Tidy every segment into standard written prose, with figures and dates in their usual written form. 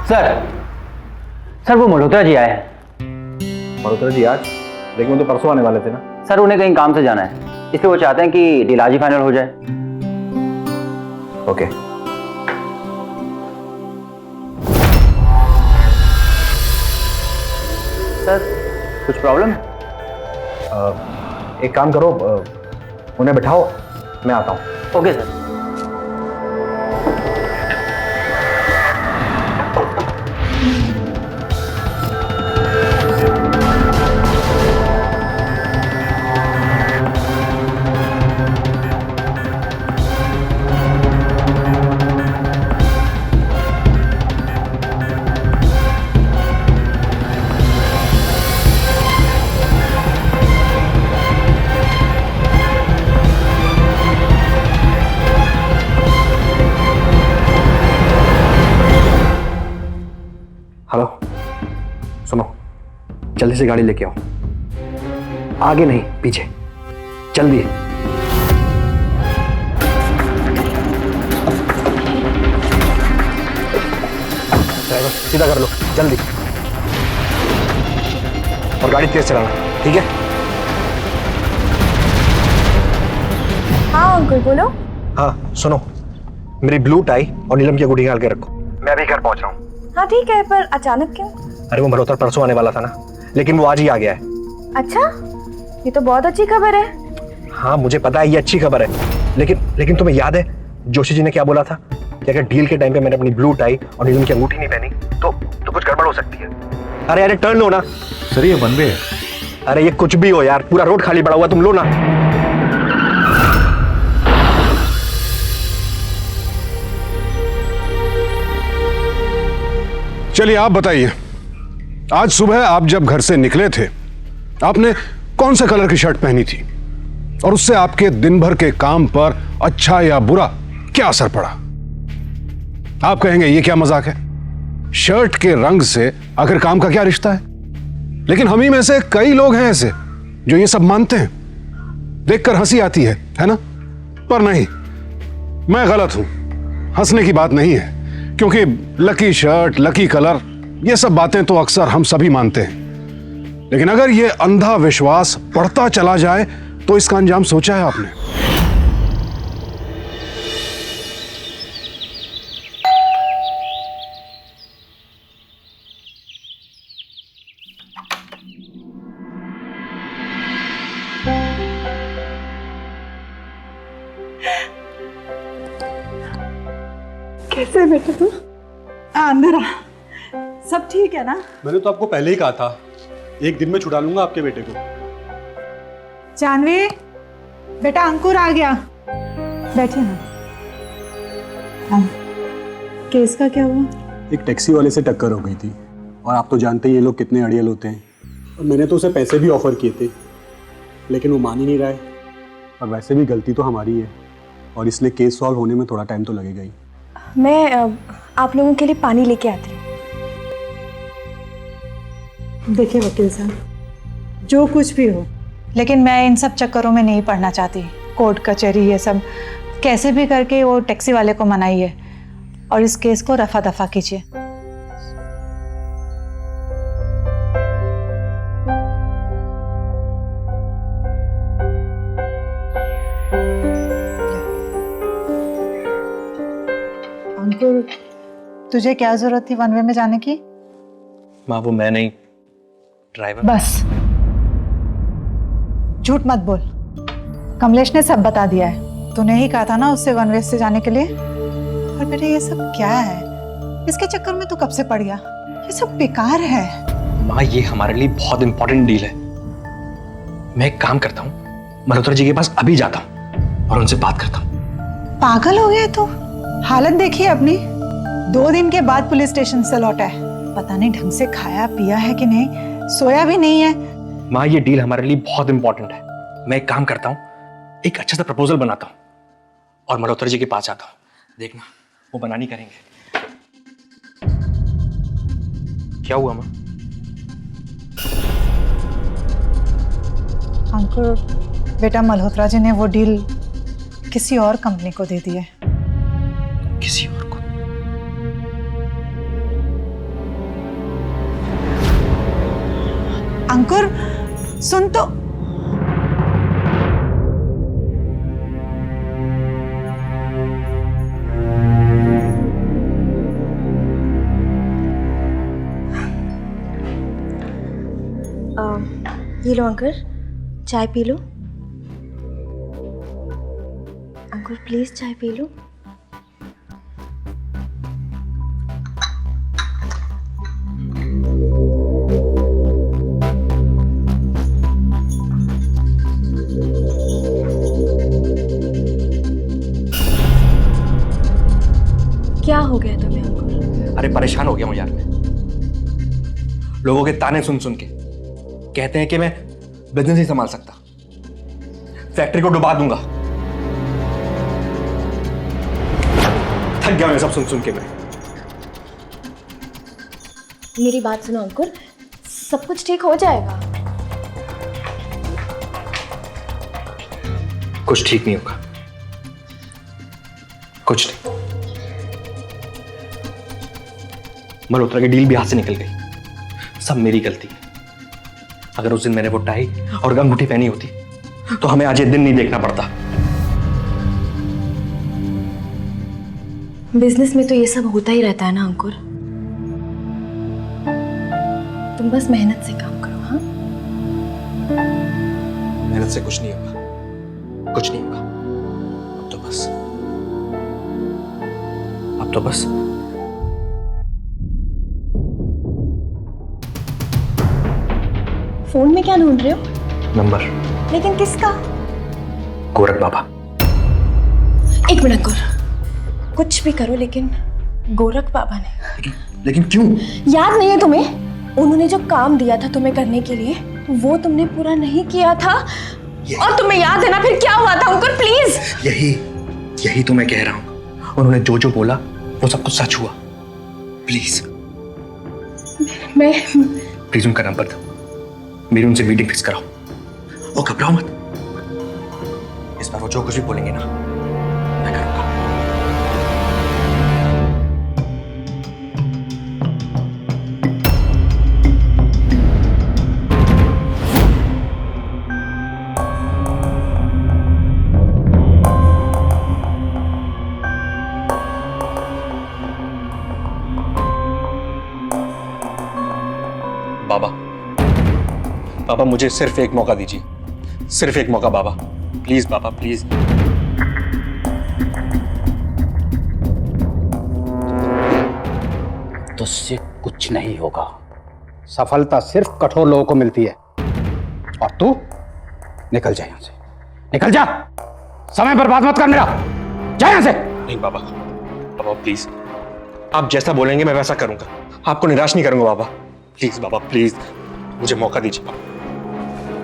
Sir sir वो मल्होत्रा जी आए हैं। मल्होत्रा जी आज? लेकिन वो तो परसों आने वाले थे ना। सर उन्हें कहीं काम से जाना है, इसलिए वो चाहते हैं कि डील आज ही फाइनल हो जाए। ओके। सर कुछ प्रॉब्लम? एक काम करो, उन्हें बिठाओ, मैं आता हूँ। Okay sir. हेलो, सुनो, जल्दी से गाड़ी लेके आओ। आगे नहीं, पीछे, जल्दी। ड्राइवर सीधा कर लो, जल्दी। और गाड़ी तेज चलाना, ठीक है? हाँ अंकल बोलो। हाँ सुनो, मेरी ब्लू टाई और नीलम की अंगूठी निकाल के रखो। मैं अभी घर पहुंच रहा हूँ। हाँ ठीक है, पर अचानक क्यों? अरे वो मल्होत्रा परसों आने वाला था ना, लेकिन वो आज ही आ गया है। अच्छा, ये तो बहुत अच्छी खबर है। हाँ मुझे पता है ये अच्छी खबर है, लेकिन तुम्हें याद है जोशी जी ने क्या बोला था कि अगर डील के टाइम पे मैंने अपनी ब्लू टाई और नीलम की अंगूठी नहीं पहनी तो कुछ गड़बड़ हो सकती है। अरे टर्न लो ना। सर ये वन वे है। अरे ये कुछ भी हो यार, पूरा रोड खाली पड़ा हुआ, तुम लो ना। चलिए आप बताइए, आज सुबह आप जब घर से निकले थे आपने कौन से कलर की शर्ट पहनी थी और उससे आपके दिन भर के काम पर अच्छा या बुरा क्या असर पड़ा? आप कहेंगे ये क्या मजाक है, शर्ट के रंग से आखिर काम का क्या रिश्ता है? लेकिन हम ही में से कई लोग हैं ऐसे जो ये सब मानते हैं। देखकर हंसी आती है ना? पर नहीं, मैं गलत हूं। हंसने की बात नहीं है, क्योंकि लकी शर्ट, लकी कलर, ये सब बातें तो अक्सर हम सभी मानते हैं। लेकिन अगर ये अंधा विश्वास बढ़ता चला जाए तो इसका अंजाम सोचा है आपने? कैसे बेटा तू? अंदर आ, सब ठीक है ना? मैंने तो आपको पहले ही कहा था, एक दिन में छुड़ा लूंगा आपके बेटे को। जानवी, बेटा अंकुर आ गया, बैठे ना। हाँ, केस का क्या हुआ? एक टैक्सी वाले से टक्कर हो गई थी, और आप तो जानते ही ये लोग कितने अड़ियल होते हैं। और मैंने तो उसे पैसे भी ऑफर किए थे, लेकिन वो मान ही नहीं रहा है। और वैसे भी गलती तो हमारी है, और इसलिए केस सॉल्व होने में थोड़ा टाइम तो लगेगा ही। मैं आप लोगों के लिए पानी लेके आती हूँ। देखिए वकील साहब, जो कुछ भी हो, लेकिन मैं इन सब चक्करों में नहीं पड़ना चाहती। कोर्ट कचहरी ये सब कैसे भी करके वो टैक्सी वाले को मनाइए और इस केस को रफा दफा कीजिए। अंकुर, तुझे क्या जरूरत थी वन वे में जाने की? माँ वो मैं नहीं, ड्राइवर। बस झूठ मत बोल, कमलेश ने सब बता दिया है। तूने ही कहा था ना उससे वन वे से जाने के लिए। और बेटे ये सब क्या है? इसके चक्कर में तू कब से पड़ गया? ये सब बेकार है। माँ ये हमारे लिए बहुत इंपॉर्टेंट डील है। मैं एक काम करता हूँ, मल्होत्रा जी के पास अभी जाता हूँ और उनसे बात करता हूँ। पागल हो गया तू? हालत देखिए अपनी। 2 दिन के बाद पुलिस स्टेशन से लौटा है, पता नहीं ढंग से खाया पिया है कि नहीं, सोया भी नहीं है। माँ ये डील हमारे लिए बहुत इंपॉर्टेंट है। मैं एक काम करता हूँ, एक अच्छा सा प्रपोजल बनाता हूँ और मल्होत्रा जी के पास जाता हूँ। देखना वो बनानी करेंगे। क्या हुआ माँ? अंकुर बेटा, मल्होत्रा जी ने वो डील किसी और कंपनी को दे दी है। किसी और को? अंकुर सुन तो। ये लो अंकुर, चाय पी लो। अंकुर प्लीज चाय पी लो। क्या हो गया तुम्हें अंकुर? अरे परेशान हो गया हूं यार मैं, लोगों के ताने सुन सुन के। कहते हैं कि मैं बिजनेस नहीं संभाल सकता, फैक्ट्री को डुबा दूंगा। थक गया मैं सब सुन सुन के मैं। मेरी बात सुनो अंकुर, सब कुछ ठीक हो जाएगा। कुछ ठीक नहीं होगा, कुछ नहीं। मल्होत्रा की डील भी हाथ से निकल गई, सब मेरी गलती है। अगर उस दिन मैंने वो टाई और अंगूठी पहनी होती तो हमें आज ये दिन नहीं देखना पड़ता। बिजनेस में तो ये सब होता ही रहता है ना अंकुर। तुम बस मेहनत से काम करो। हाँ, मेहनत से कुछ नहीं होगा, कुछ नहीं होगा। अब तो बस फोन में क्या ढूंढ रहे हो? नंबर। लेकिन किसका? गोरख बाबा। एक मिनट अंकुर, कुछ भी करो लेकिन गोरख बाबा ने। लेकिन क्यों? याद नहीं है तुम्हें? उन्होंने जो काम दिया था तुम्हें करने के लिए, वो तुमने पूरा नहीं किया था। और तुम्हें याद है ना फिर क्या हुआ था अंकुर? प्लीज। यही तो मैं कह रहा हूं। उन्होंने जो जो बोला वो सब कुछ सच हुआ। प्लीज प्लीज उनका नंबर दो, मेरी उनसे मीटिंग फिक्स कराओ। और घबराओ मत, इस बार वो जो कुछ भी बोलेंगे ना मैं करूंगा। बाबा मुझे सिर्फ एक मौका दीजिए, सिर्फ एक मौका बाबा, प्लीज बाबा प्लीज। तुझसे कुछ नहीं होगा। सफलता सिर्फ कठोर लोगों को मिलती है। और तू निकल जा यहां से, निकल जा। समय बर्बाद मत कर मेरा, जा यहां से। नहीं बाबा, बाबा प्लीज, आप जैसा बोलेंगे मैं वैसा करूंगा। आपको निराश नहीं करूंगा बाबा। प्लीज बाबा प्लीज, मुझे मौका दीजिए बाबा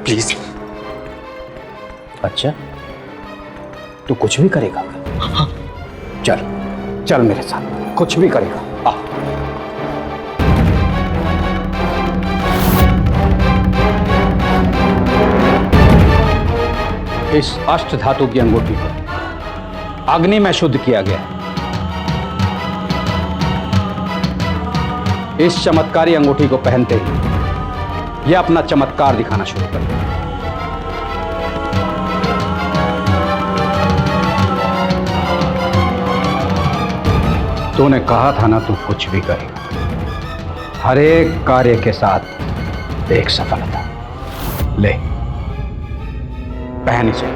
प्लीज। अच्छा, तू कुछ भी करेगा? हाँ। चल चल मेरे साथ, कुछ भी करेगा। आ। इस अष्ट धातु की अंगूठी को अग्नि में शुद्ध किया गया है। इस चमत्कारी अंगूठी को पहनते ही यह अपना चमत्कार दिखाना शुरू कर दिया। तूने कहा था ना, तू कुछ भी करेगा। हर एक कार्य के साथ एक सफलता। ले, पहन इसे।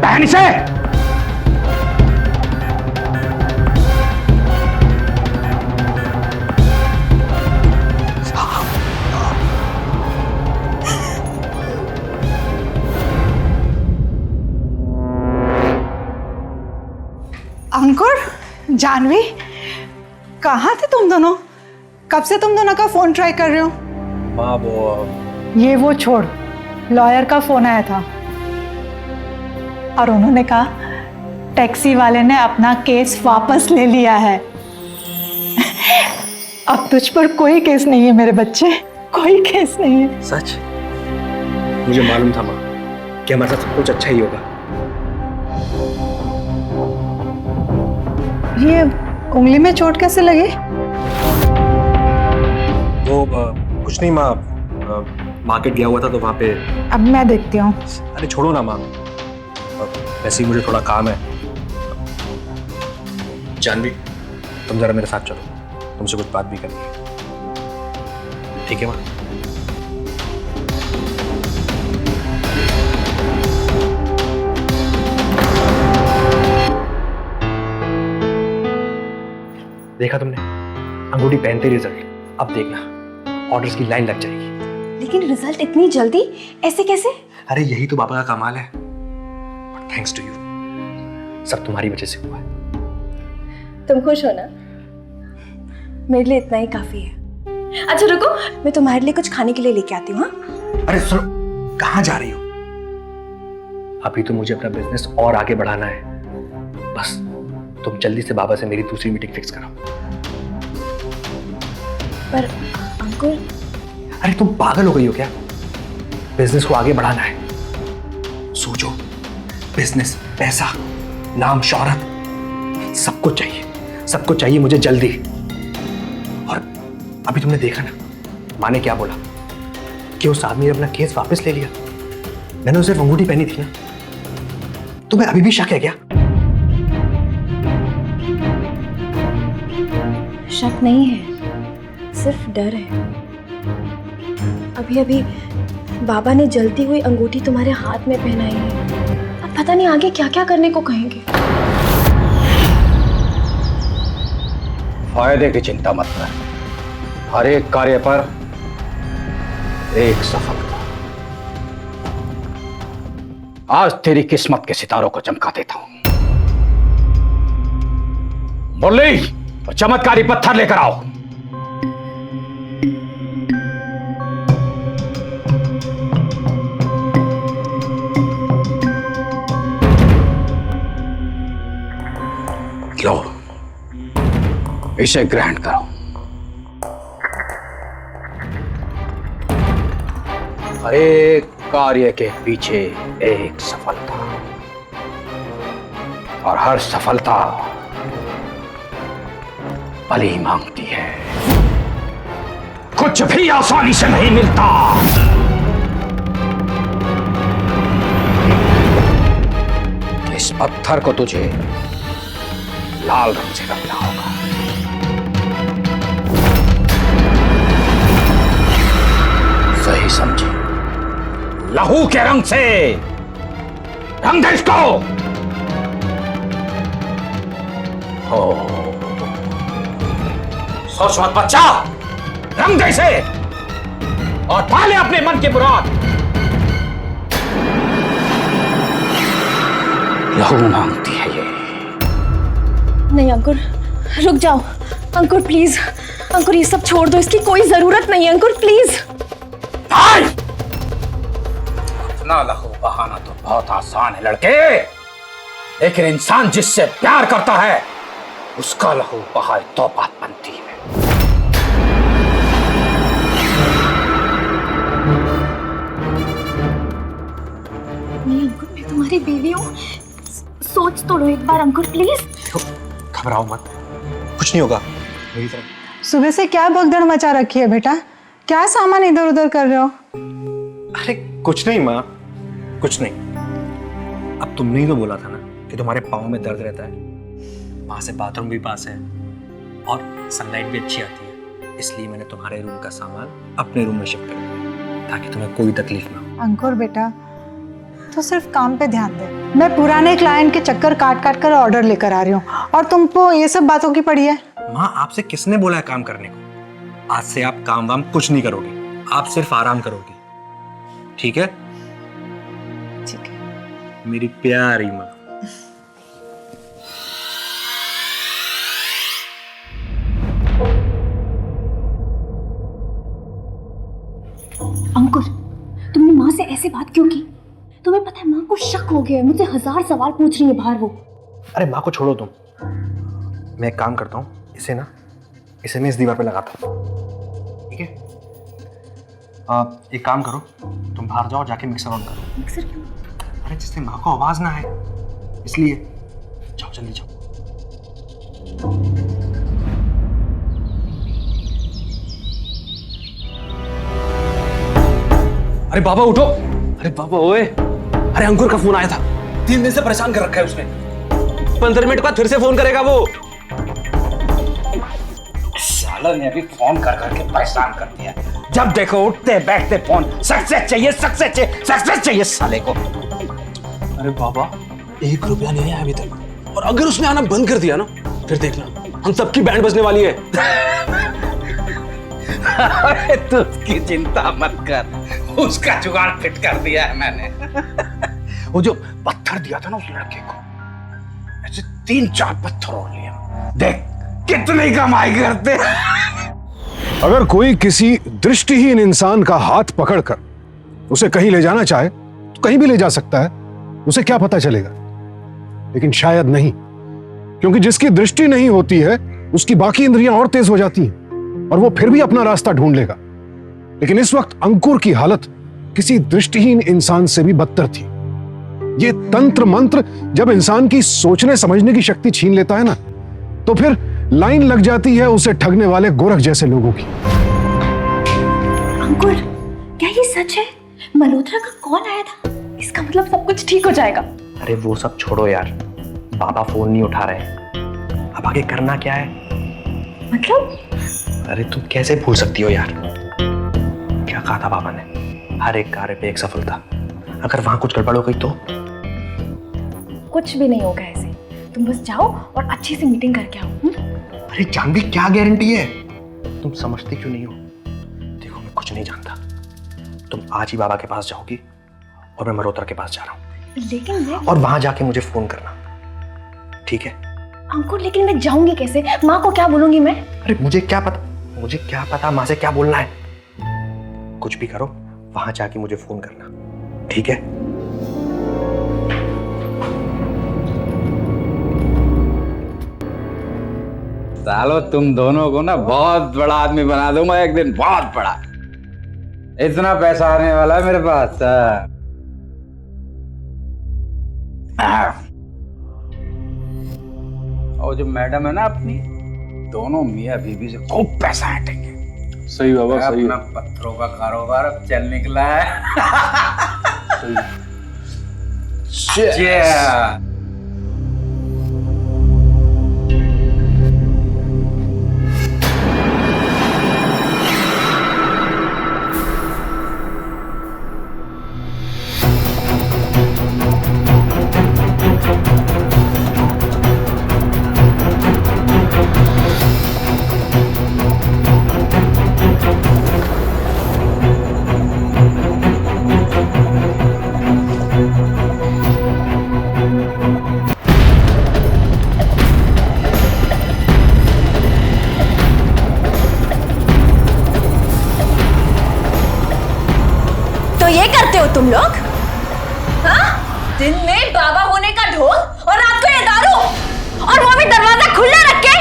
पहन इसे। अंकुर, जानवी, कहाँ थे तुम दोनों? कब से तुम दोनों का फोन ट्राई कर रहे हो? माँ वो छोड़, लॉयर का फोन आया था और उन्होंने कहा टैक्सी वाले ने अपना केस वापस ले लिया है। अब तुझ पर कोई केस नहीं है मेरे बच्चे, कोई केस नहीं है। सच? मुझे मालूम था माँ कि हमारे साथ सब कुछ अच्छा ही होगा। ये उंगली में चोट कैसे लगी? वो कुछ नहीं माँ, मार्केट गया हुआ था तो वहाँ पे। अब मैं देखती हूँ। अरे छोड़ो ना माँ, वैसे ही मुझे थोड़ा काम है। जानवी, तुम जरा मेरे साथ चलो, तुमसे कुछ बात भी करनी है। ठीक है माँ? देखा तुमने, अंगूठी पहनते रिजल्ट। अब देखना ऑर्डर्स की लाइन लग जाएगी। लेकिन रिजल्ट इतनी जल्दी ऐसे कैसे? अरे यही तो पापा का कमाल है। बट थैंक्स टू यू, सब तुम्हारी वजह से हुआ है। तुम खुश हो ना? मेरे लिए इतना ही काफी है। अच्छा रुको, मैं तुम्हारे लिए कुछ खाने के लिए लेके आती हूँ। हाँ? अरे सुनो, कहाँ जा रही हो? अभी तो मुझे अपना बिजनेस और आगे बढ़ाना है। बस तुम जल्दी से बाबा से मेरी दूसरी मीटिंग फिक्स कराओ। पर अंकुर, अरे तुम पागल हो गई हो क्या? बिजनेस को आगे बढ़ाना है। सोचो, बिजनेस, पैसा, नाम, शोहरत, सब कुछ चाहिए मुझे जल्दी। और अभी तुमने देखा ना, माँ ने क्या बोला कि उस आदमी ने अपना केस वापस ले लिया। मैंने उसे अंगूठी पहनी थी ना। तुम्हें अभी भी शक है क्या? शक नहीं है, सिर्फ डर है। अभी अभी बाबा ने जलती हुई अंगूठी तुम्हारे हाथ में पहनाई है। अब पता नहीं आगे क्या क्या करने को कहेंगे। फायदे की चिंता मत कर, हर एक कार्य पर एक सफलता। आज तेरी किस्मत के सितारों को चमका देता हूं। मुरली, और चमत्कारी पत्थर लेकर आओ। लो, इसे ग्रहण करो। हर एक कार्य के पीछे एक सफलता, और हर सफलता बलि मांगती है। कुछ भी आसानी से नहीं मिलता। इस पत्थर को तुझे लाल रंग से रंगना होगा। सही समझे, लहू के रंग से रंग दे इसको। हो, सोच मत बच्चा, रंग दे इसे और पाले अपने मन की मुराद। लहू मांगती है ये। नहीं अंकुर, रुक जाओ। अंकुर प्लीज, अंकुर ये सब छोड़ दो, इसकी कोई जरूरत नहीं है। अंकुर प्लीज। अपना लहू बहाना तो बहुत आसान है लड़के, लेकिन इंसान जिससे प्यार करता है उसका लहू बहाए तो बात बनती है। नहीं अंकुर, मैं तुम्हारी बीवी हूँ, सोच तो लो एक बार अंकुर प्लीज। घबराओ मत, कुछ नहीं होगा मेरी तरफ। सुबह से क्या भगदड़ मचा रखी है बेटा? क्या सामान इधर उधर कर रहे हो? अरे कुछ नहीं माँ, कुछ नहीं। अब तुमने ही तो बोला था ना कि तुम्हारे पाँव में दर्द रहता है। वहां से बाथरूम भी पास है और सनलाइट भी अच्छी आती है, इसलिए मैंने तुम्हारे रूम का सामान अपने रूम में शिफ्ट कर दिया ताकि तुम्हें कोई तकलीफ ना हो। अंकुर बेटा, तो सिर्फ काम पे ध्यान दे। मैं पुराने क्लाइंट के चक्कर काट काट कर ऑर्डर लेकर आ रही हूँ और तुमको ये सब बातों की पड़ी है। माँ, आपसे किसने बोला है काम करने को? आज से आप काम वाम कुछ नहीं करोगे, आप सिर्फ आराम करोगे, ठीक है? ठीक है मेरी प्यारी माँ। अंकुर, तुमने माँ से ऐसे बात क्यों की? तुम्हें पता है माँ को शक हो गया है, मुझसे 1000 सवाल पूछ रही है बाहर वो। अरे माँ को छोड़ो तुम, मैं एक काम करता हूँ, इसे मैं इस दीवार पे लगाता हूँ, ठीक है? एक काम करो, तुम बाहर जाओ, जाके मिक्सर ऑन करो। मिक्सर क्यों? अरे जिससे माँ को आवाज ना आए, इसलिए। जाओ जल्दी जाओ। अरे बाबा उठो। अरे बाबा ओए, अरे अंकुर का फोन आया था, 3 दिन से परेशान कर रखा है उसने। 15 मिनट बाद फिर से फोन करेगा वो। साला ने अभी फोन कर करके परेशान कर दिया। जब देखो उठते बैठते फोन, सक्सेस चाहिए, सक्सेस चाहिए, सक्सेस चाहिए साले को। अरे बाबा 1 रुपया नहीं आया अभी तक, और अगर उसने आना बंद कर दिया ना, फिर देखना हम सबकी बैंड बजने वाली है। अरे तू उसकी चिंता मत कर, उसका जुगाड़ फिट कर दिया है मैंने। वो जो पत्थर दिया था ना उस लड़के को, ऐसे 3-4 पत्थर और लिया, देख कितनी कमाई करते। अगर कोई किसी दृष्टिहीन इंसान का हाथ पकड़कर उसे कहीं ले जाना चाहे तो कहीं भी ले जा सकता है, उसे क्या पता चलेगा। लेकिन शायद नहीं, क्योंकि जिसकी दृष्टि नहीं होती है उसकी बाकी इंद्रियां और तेज हो जाती हैं और वो फिर भी अपना रास्ता ढूंढ लेगा। लेकिन इस वक्त अंकुर की हालत किसी दृष्टिहीन इंसान से भी बदतर थी। ये तंत्र मंत्र जब इंसान की सोचने समझने की शक्ति छीन लेता है ना, तो फिर लाइन लग जाती है उसे ठगने वाले गोरख जैसे लोगों की। अंकुर, क्या ये सच है? मल्होत्रा का कॉल आया था? इसका मतलब सब कुछ ठीक हो जाएगा। अरे वो सब छोड़ो यार, बाबा फोन नहीं उठा रहे। अब आगे करना क्या है? मतलब? अरे तुम कैसे भूल सकती हो यार, क्या कहा था बाबा ने, हर एक कार्य पे एक सफलता। अगर वहां कुछ गड़बड़ हो गई तो? कुछ भी नहीं होगा ऐसे, तुम बस जाओ और अच्छी सी मीटिंग करके आओ। अरे जानवी क्या गारंटी है? तुम समझती क्यों नहीं हो? देखो मैं कुछ नहीं जानता, तुम आज ही बाबा के पास जाओगी और मैं मल्होत्रा के पास जा रहा हूँ। लेकिन मैं और वहां जाके मुझे फोन करना, ठीक है? अंकुर, लेकिन मैं जाऊंगी कैसे? माँ को क्या बोलूंगी मैं? अरे मुझे क्या पता माँ से क्या बोलना है। कुछ भी करो, वहां जाके मुझे फोन करना, ठीक है? सालो तुम दोनों को ना बहुत बड़ा आदमी बना दूंगा एक दिन, बहुत बड़ा। इतना पैसा आने वाला है मेरे पास। और जो मैडम है ना अपनी, दोनों मियां बीवी से खूब पैसा हटेंगे। सही बाबा, सही अपना पत्थरों का कारोबार अब चल निकला है। Cheers. ये करते हो तुम लोग? हाँ? दिन में बाबा होने का ढोल और रात को ये दारू, और वो भी दरवाजा खुला रख के।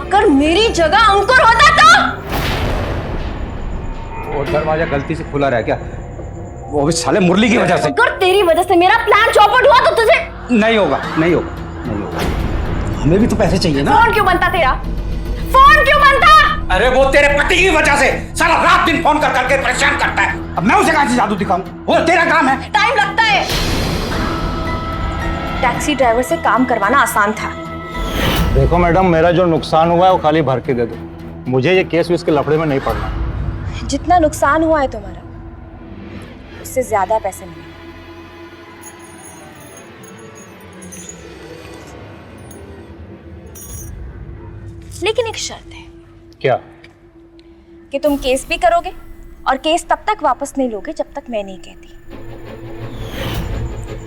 अगर मेरी जगह अंकुर होता तो? वो दरवाजा गलती से खुला रह गया, वो भी साले मुरली की वजह से। अगर तेरी वजह से मेरा प्लान चौपट हुआ तो तुझे नहीं होगा, नहीं होगा, नहीं होगा। हमें भी तो पैसे चाहिए ना। फोन क्यों बनता तेरा? फोन क्यों बनता? अरे वो तेरे पति की वजह से साला रात दिन फोन कर करके परेशान करता है। अब मैं उसे कहां से जादू दिखाऊं? वो तेरा काम है। टाइम लगता है। टैक्सी ड्राइवर से काम करवाना आसान था। देखो मैडम, मेरा जो नुकसान हुआ है वो खाली भर के दे दो, मुझे ये केस विस के लफड़े में नहीं पड़ना। जितना नुकसान हुआ है तुम्हारा, उससे ज्यादा पैसे मिले। लेकिन एक शर्त है। क्या? कि तुम केस भी करोगे और केस तब तक वापस नहीं लोगे जब तक मैं नहीं कहती।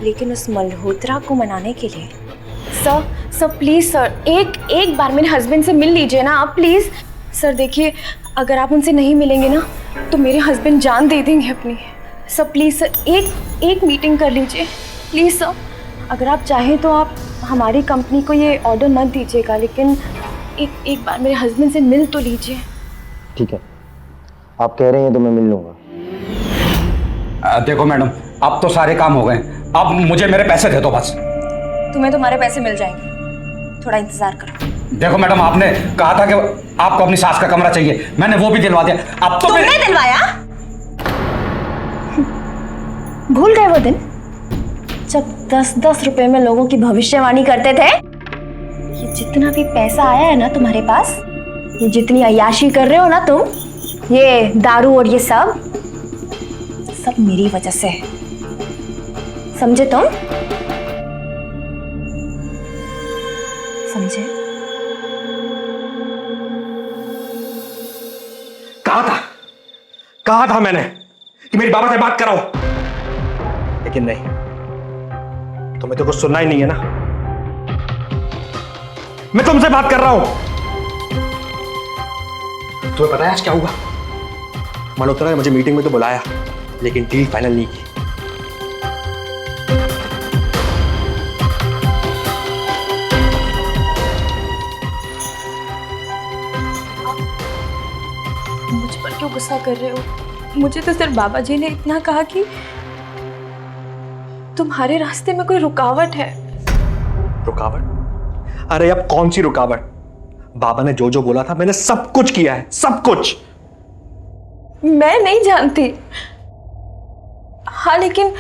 लेकिन उस मल्होत्रा को मनाने के लिए सर प्लीज सर, एक बार मेरे हस्बैंड से मिल लीजिए ना आप, प्लीज सर। देखिए, अगर आप उनसे नहीं मिलेंगे ना तो मेरे हस्बैंड जान दे देंगे अपनी। सर प्लीज सर, एक मीटिंग कर लीजिए प्लीज सर। अगर आप चाहें तो आप हमारी कंपनी को ये ऑर्डर मत दीजिएगा, लेकिन एक बार मेरे हस्बैंड से मिल तो लीजिए। ठीक है, आप कह रही हैं तो मैं मिल लूंगा। देखो मैडम, अब तो सारे काम हो गए, अब मुझे मेरे पैसे दे दो बस। तुम्हें तुम्हारे पैसे मिल जाएंगे, थोड़ा इंतजार करो। देखो मैडम, आपने कहा था कि आपको अपनी सास का कमरा चाहिए, मैंने वो भी दिलवा दिया। अब तो तुमने दिलवाया? भूल गए वो दिन जब 10-10 रुपए में लोगों की भविष्यवाणी करते थे? ये जितना भी पैसा आया है ना तुम्हारे पास, ये जितनी अय्याशी कर रहे हो ना तुम, ये दारू और ये सब मेरी वजह से है। समझे तुम? समझे? कहा था मैंने कि मेरी बाबा से बात कराओ, लेकिन नहीं, तुम्हें तो कुछ सुनना ही नहीं है ना। मैं तुमसे बात कर रहा हूं। तुम्हें पता है आज क्या हुआ? मल्होत्रा ने मुझे मीटिंग में तो बुलाया, लेकिन डील फाइनल नहीं की। मुझ पर क्यों गुस्सा कर रहे हो? मुझे तो सिर्फ बाबा जी ने इतना कहा कि तुम्हारे रास्ते में कोई रुकावट है। रुकावट? अरे अब कौन सी रुकावट? बाबा ने जो जो बोला था मैंने सब कुछ किया है, सब कुछ। मैं नहीं जानती। हाँ, लेकिन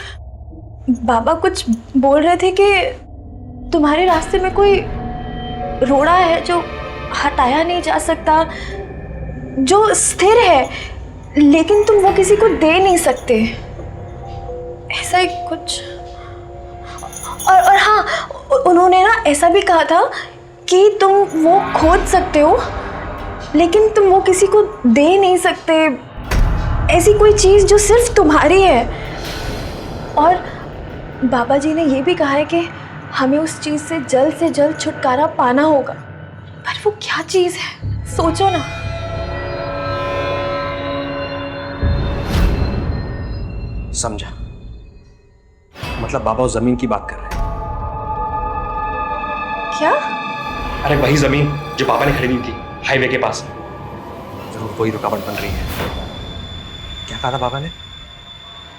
बाबा कुछ बोल रहे थे कि तुम्हारे रास्ते में कोई रोड़ा है जो हटाया नहीं जा सकता, जो स्थिर है, लेकिन तुम वो किसी को दे नहीं सकते, ऐसा ही कुछ। और हाँ, उन्होंने ना ऐसा भी कहा था कि तुम वो खोज सकते हो, लेकिन तुम वो किसी को दे नहीं सकते, ऐसी कोई चीज़ जो सिर्फ तुम्हारी है। और बाबा जी ने ये भी कहा है कि हमें उस चीज़ से जल्द छुटकारा पाना होगा। पर वो क्या चीज़ है, सोचो ना। समझा, मतलब बाबा उस जमीन की बात कर रहे हैं। क्या? अरे वही जमीन जो बाबा ने खरीदी थी हाईवे के पास, जरूर वही रुकावट बन रही है। क्या कहा था बाबा ने?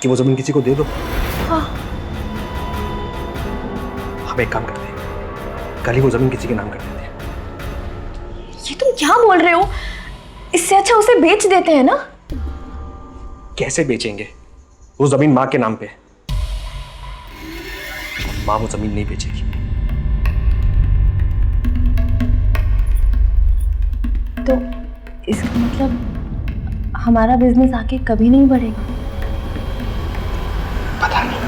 कि वो जमीन किसी को दे दो। हाँ। हम एक काम करते हैं, कल ही वो जमीन किसी के नाम कर देते हैं। ये तुम क्या बोल रहे हो? इससे अच्छा उसे बेच देते हैं ना। कैसे बेचेंगे? वो जमीन माँ के नाम पे है। माँ वो जमीन नहीं बेचेगी। तो इसका मतलब हमारा बिजनेस आगे कभी नहीं बढ़ेगा। पता नहीं।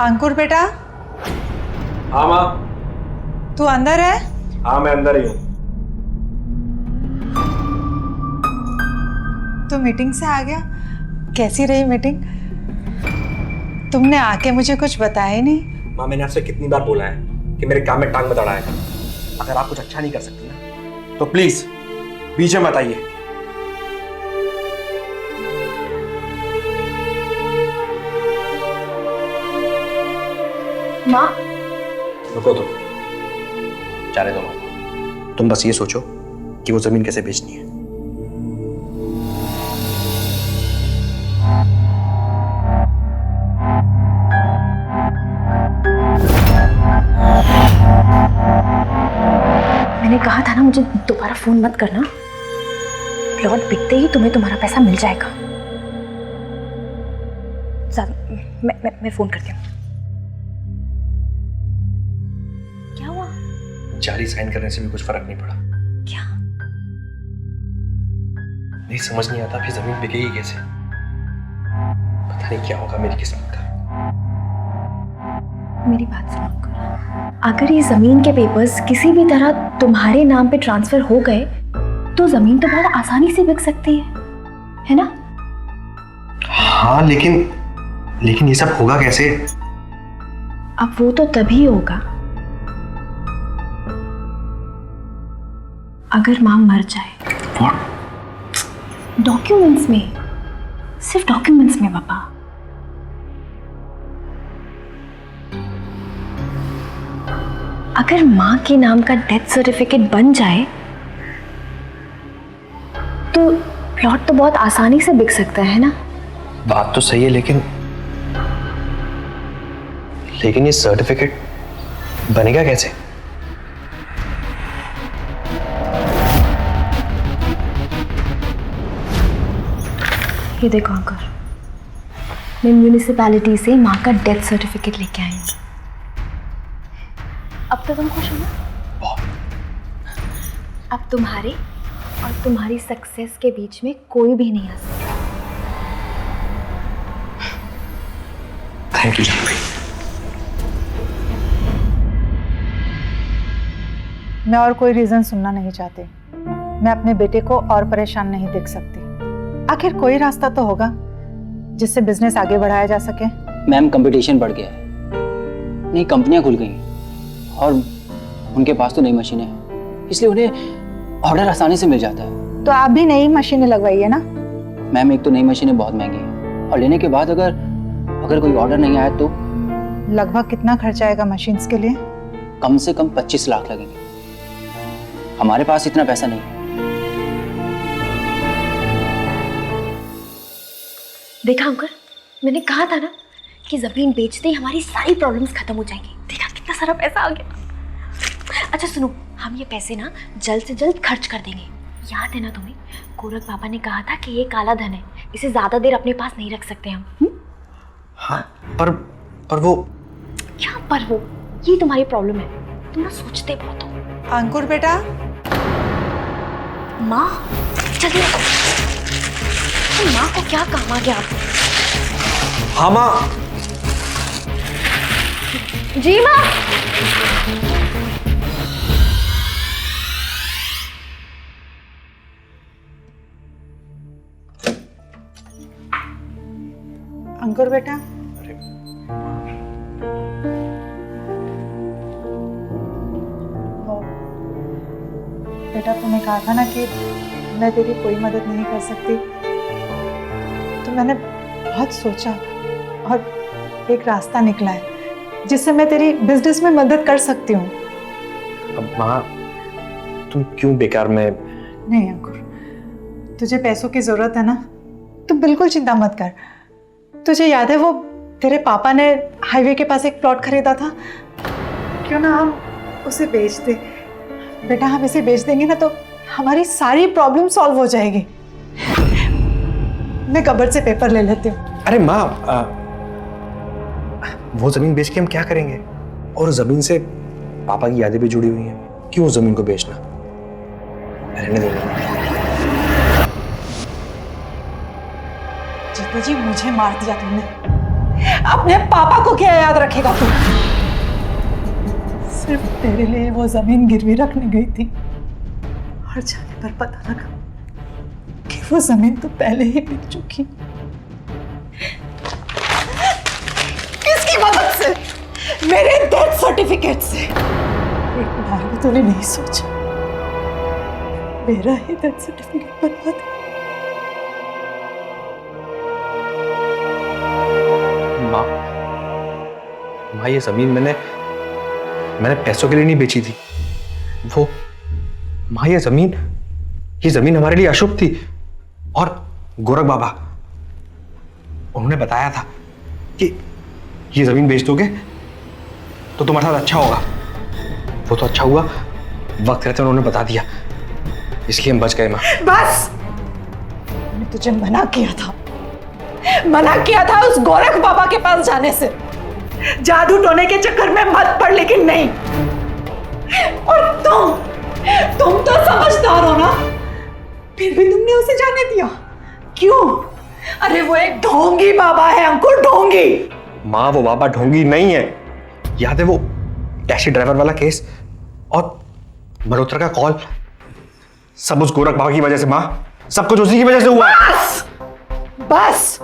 अंकुर बेटा, हाँ माँ। तू अंदर है? हाँ मैं अंदर ही हूँ। तू मीटिंग से आ गया? कैसी रही मीटिंग? तुमने आके मुझे कुछ बताया ही नहीं। माँ मैंने आपसे कितनी बार बोला है कि मेरे काम में टांग मत अड़ाया कर। अगर आप कुछ अच्छा नहीं कर सकती ना तो प्लीज बीच में मत आइए। माँ, रुको तुम, जाने दो माँ। तुम बस ये सोचो कि वो जमीन कैसे बेचनी है। मैंने कहा था ना, मुझे दोबारा फोन मत करना। प्लॉट बिकते ही तुम्हें तुम्हारा पैसा मिल जाएगा। मैं फोन करती हूँ। क्या हुआ? जाली साइन करने से भी कुछ फर्क नहीं पड़ा। क्या? नहीं समझ नहीं आता, फिर जमीन बिकेगी कैसे? पता नहीं क्या होगा मेरी किस्मत का। मेरी बात सुनो अंकुर, अगर ये जमीन के पेपर्स किसी भी तरह तुम्हारे नाम पे ट्रांसफर हो गए तो जमीन तो बहुत आसानी से बिक सकती है ना? हाँ लेकिन ये सब होगा कैसे? अब वो तो तभी होगा अगर माँ मर जाए। डॉक्यूमेंट्स में, सिर्फ डॉक्यूमेंट्स में पापा। अगर माँ के नाम का डेथ सर्टिफिकेट बन जाए तो प्लॉट तो बहुत आसानी से बिक सकता है ना? बात तो सही है, लेकिन ये सर्टिफिकेट बनेगा कैसे? ये देखो अंकुर, मैं म्यूनिसिपैलिटी से माँ का डेथ सर्टिफिकेट लेके आई हूँ। अब तो तुम खुश हो ना? अब तुम्हारे और तुम्हारी सक्सेस के बीच में कोई भी नहीं आ सकता। थैंक यू जान भाई। मैं और कोई रीजन सुनना नहीं चाहती। मैं अपने बेटे को और परेशान नहीं देख सकती। आखिर कोई रास्ता तो होगा जिससे बिजनेस आगे बढ़ाया जा सके। मैम कंपटीशन बढ़ गया है, नई कंपनियां खुल गई हैं और उनके पास तो नई मशीनें हैं, इसलिए उन्हें ऑर्डर आसानी से मिल जाता है। तो आप भी नई मशीनें लगवाइए ना। मैम एक तो नई मशीनें बहुत महंगी हैं और लेने के बाद अगर कोई ऑर्डर नहीं आया तो लगभग कितना खर्चा आएगा मशीन्स के लिए? कम से कम 25 लाख लगेंगे। हमारे पास इतना पैसा नहीं है। देखा अंकल, मैंने कहा था ना कि जमीन बेचते ही हमारी सारी प्रॉब्लम्स खत्म हो जाएंगी। देखा कितना सारा पैसा आ गया। अच्छा सुनो, हम ये पैसे ना जल्द से जल्द खर्च कर देंगे। याद है ना तुम्हें, गोरख बाबा ने कहा था कि ये काला धन है, इसे ज्यादा देर अपने पास नहीं रख सकते हम। हाँ पर वो क्या पर वो? ये तुम्हारी प्रॉब्लम है, तुम ना सोचते बहुत हो। अंकुर बेटा, माँ चलिए। माँ को क्या काम आ गया आपको? हाँ माँ। जी माँ। अंकुर बेटा, बेटा तूने कहा था ना कि मैं तेरी कोई मदद नहीं कर सकती, तो मैंने बहुत सोचा और एक रास्ता निकला है जिससे मैं तेरी बिजनेस में मदद कर सकती हूँ। अब माँ तुम क्यों बेकार में? नहीं अंकुर, तुझे पैसों की जरूरत है ना, तू बिल्कुल चिंता मत कर। तुझे याद है वो तेरे पापा ने हाईवे के पास एक प्लॉट खरीदा था? क्यों ना हम उसे बेच दे? बेटा हम इसे बेच देंगे ना तो हमारी सारी प्रॉब्लम सॉल्व हो जाएगी। मैं कबर्ड से पेपर ले लेती हूँ। अरे माँ, वो जमीन बेच के हम क्या करेंगे? और जमीन से पापा की यादें भी जुड़ी हुई हैं, क्यों जमीन को बेचना? रहने देंगे। जीतू जी, मुझे मार दिया तुमने, अपने पापा को क्या याद रखेगा तू? सिर्फ तेरे लिए वो जमीन गिरवी रखने गई थी और जाने पर पता लगा कि वो जमीन तो पहले ही बिक चुकी। किसकी मदद से? मेरे डेथ सर्टिफिकेट से। एक बार भी तूने नहीं सोचा मेरा ही डेथ सर्टिफिकेट बनवा दे? माँ ये जमीन मैंने पैसों के लिए नहीं बेची थी। वो माँ ये जमीन हमारे लिए अशुभ थी। और गोरख बाबा उन्होंने बताया था कि ये जमीन बेच दोगे तो तुम्हारे साथ अच्छा होगा। वो तो अच्छा हुआ, वक्त रहते उन्होंने बता दिया, इसलिए हम बच गए माँ। बस, मैंने तुझे मना किया था उस गोरख बाबा के पास जाने से। जादू टोने के चक्कर में मत पड़, लेकिन नहीं। और तुम तो समझदार हो ना, फिर भी तुमने उसे जाने दिया क्यों? अरे वो एक ढोंगी बाबा है अंकुर, ढोंगी। माँ वो बाबा ढोंगी नहीं है। याद है वो टैक्सी ड्राइवर वाला केस और मल्होत्रा का कॉल? सब उस गोरख बाबा की वजह से माँ, सब कुछ उसी की वजह से हुआ है। बस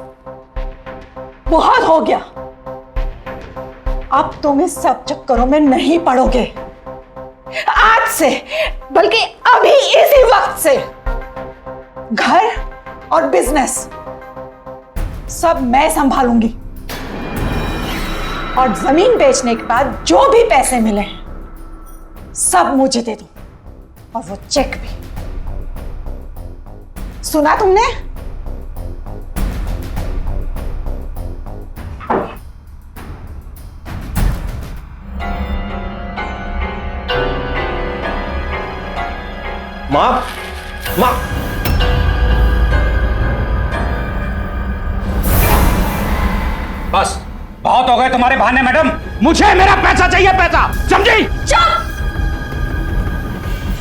बहुत हो गया। अब तुम इस सब चक्करों में नहीं पड़ोगे। आज से, बल्कि अभी इसी वक्त से, घर और बिजनेस सब मैं संभालूंगी। और जमीन बेचने के बाद जो भी पैसे मिले सब मुझे दे दो, और वो चेक भी। सुना तुमने? माँ, माँ, बस बहुत हो गए तुम्हारे बहाने मैडम। मुझे मेरा पैसा चाहिए, पैसा, समझी? चुप!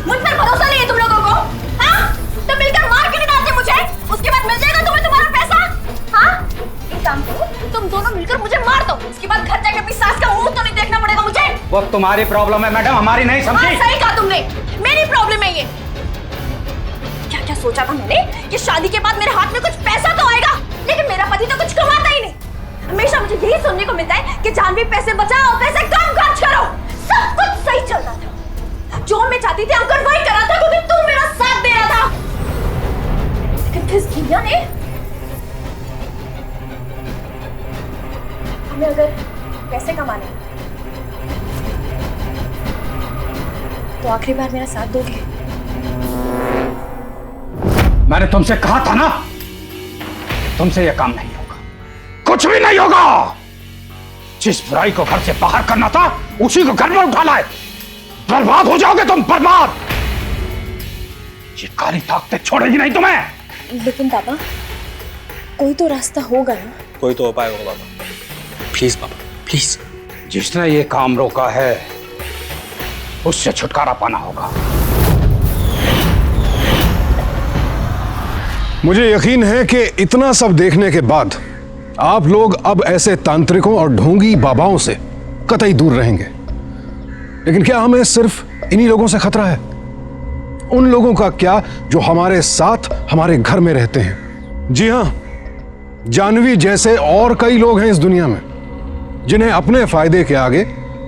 मुझ पर भरोसा नहीं है तुम लोगों को? हाँ? तुम मिलकर मार क्यों नहीं डालते मुझे? उसके बाद मिल जाएगा तुम्हें तुम्हारा पैसा? हाँ? एक काम करो, तुम दोनों मिलकर मुझे मार दो। उसके बाद घर जाकर अपनी सास का मुंह तो नहीं देखना पड़ेगा मुझे। वो तुम्हारी प्रॉब्लम है मैडम, हमारी नहीं, समझी? हाँ, सही कहा तुमने, मेरी प्रॉब्लम है ये। क्या क्या सोचा था मैंने कि शादी के बाद मेरे हाथ में कुछ पैसा तो आएगा, लेकिन मेरा पति तो कुछ कमाता ही नहीं। हमेशा मुझे यही सुनने को मिलता है कि जानवी पैसे बचाओ, पैसे कम खर्च करो। सब कुछ सही चल रहा था, जो मैं चाहती थी अंकल वही करा था, क्योंकि तुम मेरा साथ दे रहा था। लेकिन फिर दुनिया ने हमें अगर पैसे कमाने तो आखिरी बार मेरा साथ दोगे? मैंने तुमसे कहा था ना, तुमसे यह काम नहीं होगा, कुछ भी नहीं होगा। जिस बुराई को घर से बाहर करना था उसी को घर में उठा लाए। बर्बाद हो जाओगे तुम, बर्बाद। ये काली ताकतें छोड़ेगी नहीं तुम्हें। लेकिन पापा, कोई तो रास्ता होगा ना? कोई तो उपाय होगा बाबा, प्लीज बाबा, प्लीज। जिसने ये काम रोका है उससे छुटकारा पाना होगा। मुझे यकीन है कि इतना सब देखने के बाद आप लोग अब ऐसे तांत्रिकों और ढोंगी बाबाओं से कतई दूर रहेंगे। लेकिन क्या हमें सिर्फ इन्हीं लोगों से खतरा है? उन लोगों का क्या जो हमारे साथ हमारे घर में रहते हैं? जी हां, जानवी जैसे और कई लोग हैं इस दुनिया में जिन्हें अपने फायदे के आगे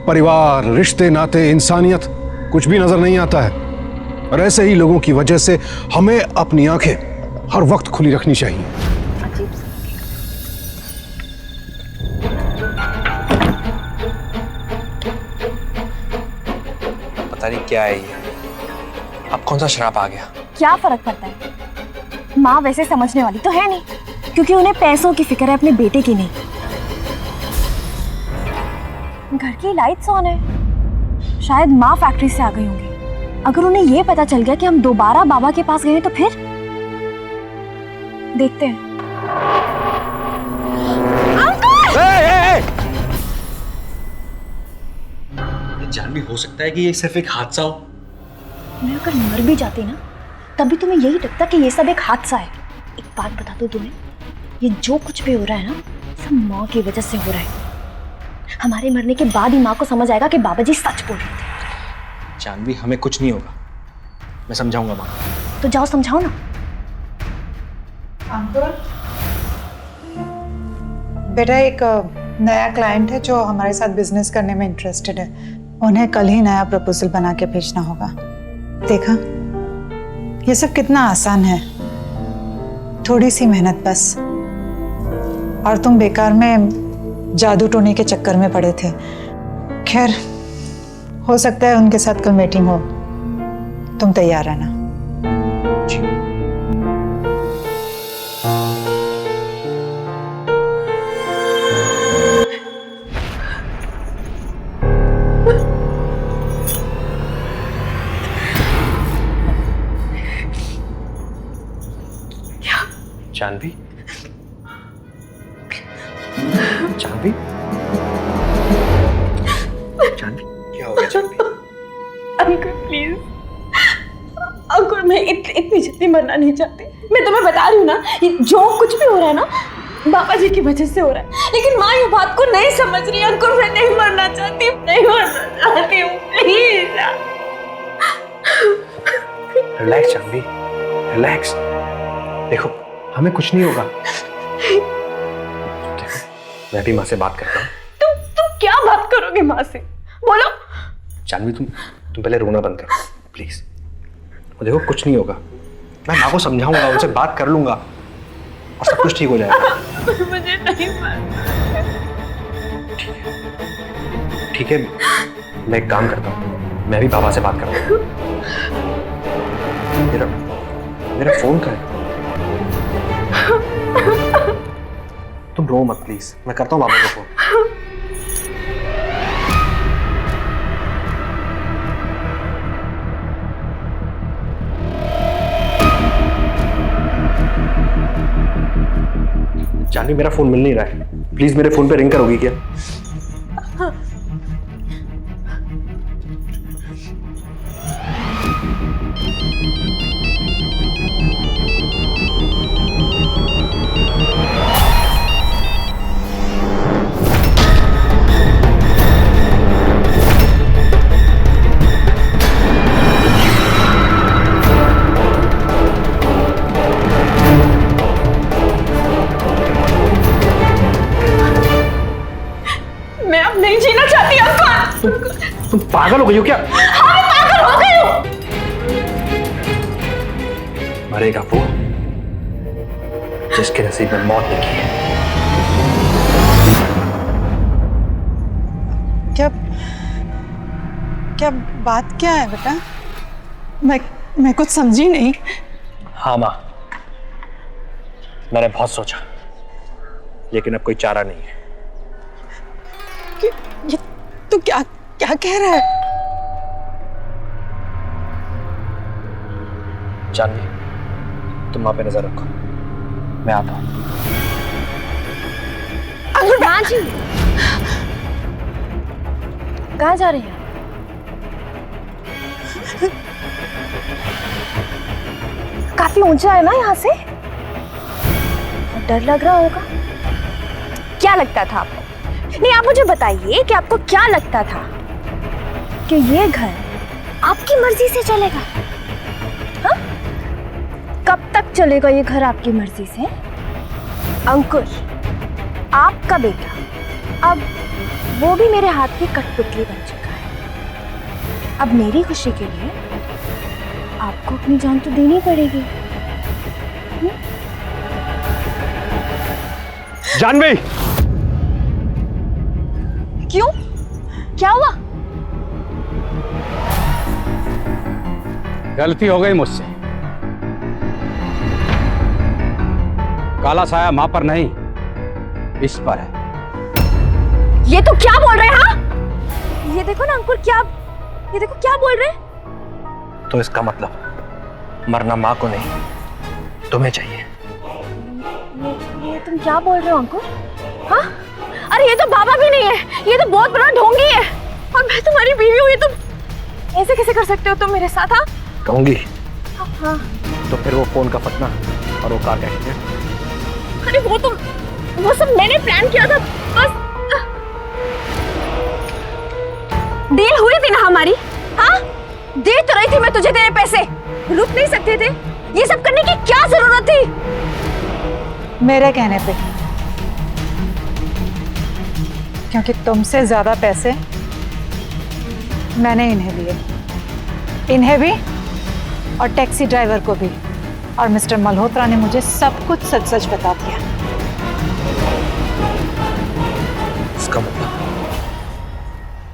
परिवार, रिश्ते, नाते, इंसानियत कुछ भी नजर नहीं आता है। और ऐसे ही लोगों की वजह से हमें अपनी आंखें हर वक्त खुली रखनी चाहिए। पता नहीं क्या है ये, अब कौन सा शराब आ गया? क्या फर्क पड़ता है? माँ वैसे समझने वाली तो है नहीं, क्योंकि उन्हें पैसों की फिक्र है, अपने बेटे की नहीं। घर की लाइट्स ऑन है, शायद माँ फैक्ट्री से आ गई होंगी। अगर उन्हें यह पता चल गया कि हम दोबारा बाबा के पास गए तो फिर देखते हैं। जानवी, हो सकता है कि ये सिर्फ एक हादसा हो। मैं अगर मर भी जाती ना तब भी तुम्हें यही लगता कि ये सब एक हादसा है। एक बात बता दो तुम्हें, ये जो कुछ भी हो रहा है ना, सब माँ की वजह से हो रहा है। हमारे मरने के बाद ही माँ को समझ आएगा कि बाबा जी सच बोल रहे थे। जानवी, हमें कुछ नहीं होगा, मैं समझाऊंगा माँ। तो जाओ समझाओ ना। अंकुर, बेटा एक नया क्लाइंट है जो हमारे साथ बिजनेस करने में इंटरेस्टेड है। उन्हें कल ही नया प्रपोजल बना के भेजना होगा। देखा, ये सब कितना आसान है, थोड़ी सी मेहनत बस। और तुम बेकार में जादू टोने के चक्कर में पड़े थे। खैर, हो सकता है उनके साथ कल मीटिंग हो, तुम तैयार रहना। जानवी, जानवी, जानवी, क्या हो गया जानवी? अंकुर प्लीज, अंकुर मैं इतनी जल्दी मरना नहीं चाहती। मैं तुम्हें बता रही हूँ ना, ये जो कुछ भी हो रहा है ना बाबा जी की वजह से हो रहा है। लेकिन माँ ये बात को नहीं समझ रही। अंकुर मैं नहीं मरना चाहती, नहीं मरना चाहती हूँ, प्लीज। Relax Janvi, relax. देखो, हमें कुछ नहीं होगा। देखो, मैं भी माँ से बात करता हूँ। तुम क्या बात करोगे माँ से? बोलो। जानवी, तुम पहले रोना बंद करो प्लीज। देखो, कुछ नहीं होगा, मैं माँ को समझाऊंगा, उनसे बात कर लूंगा और सब कुछ ठीक हो जाएगा। मुझे नहीं मारना। ठीक है, मैं एक काम करता हूँ, मैं भी बाबा से बात करता हूँ। मेरा फोन कहाँ है? तुम रो मत प्लीज, मैं करता हूँ बाबा को फोन। जानवी, मेरा फोन मिल नहीं रहा है। प्लीज मेरे फोन पे रिंग करोगी क्या? मैं अब नहीं जीना चाहती अंकुर। तुम पागल हो गई हो क्या? हाँ, मैं पागल हो गई हूँ। मरेगा वो जिसके नसीब में मौत लिखी है। क्या क्या बात क्या है बेटा? मैं कुछ समझी नहीं। हाँ माँ, मैंने बहुत सोचा, लेकिन अब कोई चारा नहीं है। ये तू क्या क्या कह रहा है? जानवी, तुम वहां पे नजर रखो, मैं आता हूं। अंकुर हाँ जी, कहाँ जा रहे हैं? काफी ऊंचा है ना यहाँ से, डर लग रहा होगा। क्या लगता था आपको? नहीं, आप मुझे बताइए कि आपको क्या लगता था कि ये घर आपकी मर्जी से चलेगा? हाँ? कब तक चलेगा ये घर आपकी मर्जी से? अंकुर, आपका बेटा अब वो भी मेरे हाथ की कठपुतली बन चुका है। अब मेरी खुशी के लिए आपको अपनी जान तो देनी पड़ेगी। जानवी! क्यों? क्या हुआ? गलती हो गई मुझसे। काला साया मां पर नहीं, इस पर है। ये तो क्या बोल रहे हैं? हाँ? ये देखो ना अंकुर, ये देखो क्या बोल रहे हैं। तो इसका मतलब मरना माँ को नहीं, तुम्हें चाहिए। ये तुम क्या बोल रहे हो अंकुर? हाँ? अरे ये तो बाबा भी नहीं है, ये तो बहुत बड़ा ढोंगी है, और मैं तुम्हारी बीवी हूँ। ये तुम ऐसे कैसे कर सकते हो तुम मेरे साथ? हाँ कहूंगी हाँ। तो फिर वो फोन का फटना और वो कार का एक्सीडेंट। अरे वो सब मैंने प्लान किया था। बस डील हुई थी ना हमारी। हाँ, दे तो रही थी मैं तुझे तेरे पैसे, रुक नहीं सकते थे? ये सब करने की क्या जरूरत थी? मेरे कहने पे, क्योंकि तुमसे ज्यादा पैसे मैंने इन्हें दिए, इन्हें भी और टैक्सी ड्राइवर को भी, और मिस्टर मल्होत्रा ने मुझे सब कुछ सच सच बता दिया।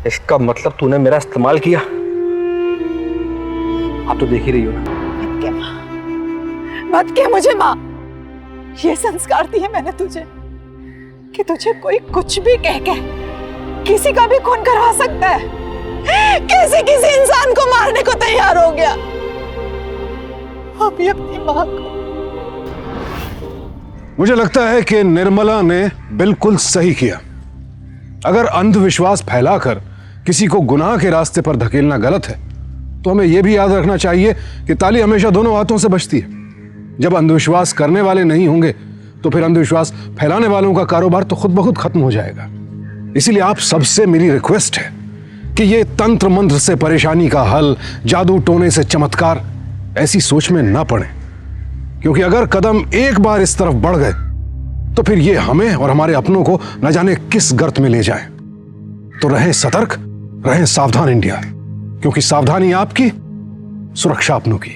इसका मतलब तूने मेरा इस्तेमाल किया। आप तो देख ही रही हो ना। मत कह माँ, मत कह मुझे माँ। ये संस्कार दिए मैंने तुझे कि तुझे कोई कुछ भी कह के किसी का भी खून करवा सकता है। किसी इंसान को मारने को तैयार हो गया। अभी अपनी माँ को। मुझे लगता है कि निर्मला ने बिल्कुल सही किया। अगर अंधविश्वास फैलाकर किसी को गुनाह के रास्ते पर धकेलना गलत है, तो हमें यह भी याद रखना चाहिए कि ताली हमेशा दोनों हाथों से बजती है। जब अंधविश्वास करने वाले नहीं होंगे, तो फिर अंधविश्वास फैलाने वालों का कारोबार तो खुद ब खुद खत्म हो जाएगा। इसीलिए आप सबसे मेरी रिक्वेस्ट है कि ये तंत्र मंत्र से परेशानी का हल, जादू टोने से चमत्कार, ऐसी सोच में ना पड़े, क्योंकि अगर कदम एक बार इस तरफ बढ़ गए तो फिर ये हमें और हमारे अपनों को न जाने किस गर्त में ले जाए। तो रहें सतर्क, रहें सावधान इंडिया, क्योंकि सावधानी आपकी, सुरक्षा अपनों की।